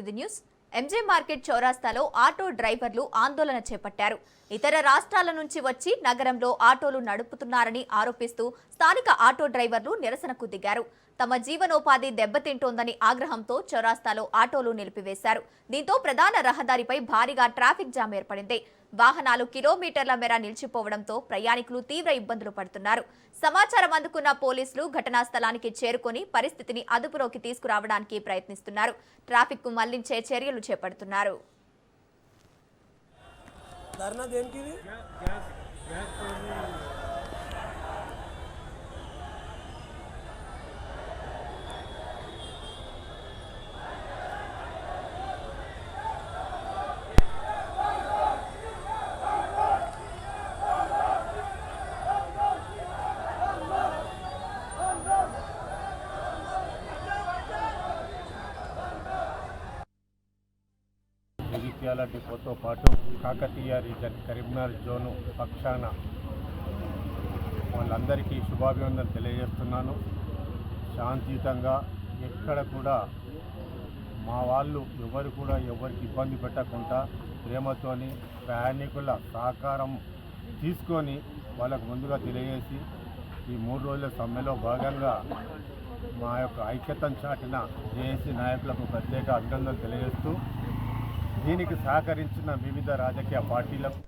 ఇది news. MJ market చౌరాస్తాలో auto డ్రైవర్లు ఆందోళన చేపట్టారు. ఇతర రాష్ట్రాల నుంచి వచ్చి నగరంలో ఆటోలు నడుపుతున్నారని ఆరోపిస్తూ స్థానిక ఆటో డ్రైవర్లు నిరసనకు దిగారు. తమ జీవనోపాధి దెబ్బతింటోందని ఆగ్రహంతో చౌరాస్తాలో ఆటోలు నిలిపివేశారు. దీంతో ప్రధాన రహదారిపై భారీగా ట్రాఫిక్ జామ్ ఏర్పడింది. వాహనాలు కిలోమీటర్ల మేర నిలిచిపోవడంతో ప్రయాణికులు తీవ్ర ఇబ్బందులు పడుతున్నారు. సమాచారం అందుకున్న పోలీసులు ఘటనా స్థలానికి చేరుకొని పరిస్థితిని అదుపులోకి తీసుకురావడానికి ప్రయత్నిస్తున్నారు. ట్రాఫిక్ కు మళ్లించే చర్యలు చేపడుతున్నారు. జగిత్యాల డిపోతో పాటు కాకతీయ రీజన్ కరీంనగర్ జోను పక్షాన వాళ్ళందరికీ శుభాభివందనలు తెలియజేస్తున్నాను. శాంతియుతంగా ఎక్కడ కూడా మా వాళ్ళు ఎవరికి ఇబ్బంది పెట్టకుండా ప్రేమతోని ప్రయాణికుల సహకారం తీసుకొని వాళ్ళకు ముందుగా తెలియజేసి ఈ 3 రోజుల సమ్మెలో భాగంగా మా యొక్క ఐక్యతను చాటిన జేఏసీ నాయకులకు ప్రత్యేక అభినందనలు తెలియజేస్తూ దీనికి సహకరించిన వివిధ రాజకీయ పార్టీలకు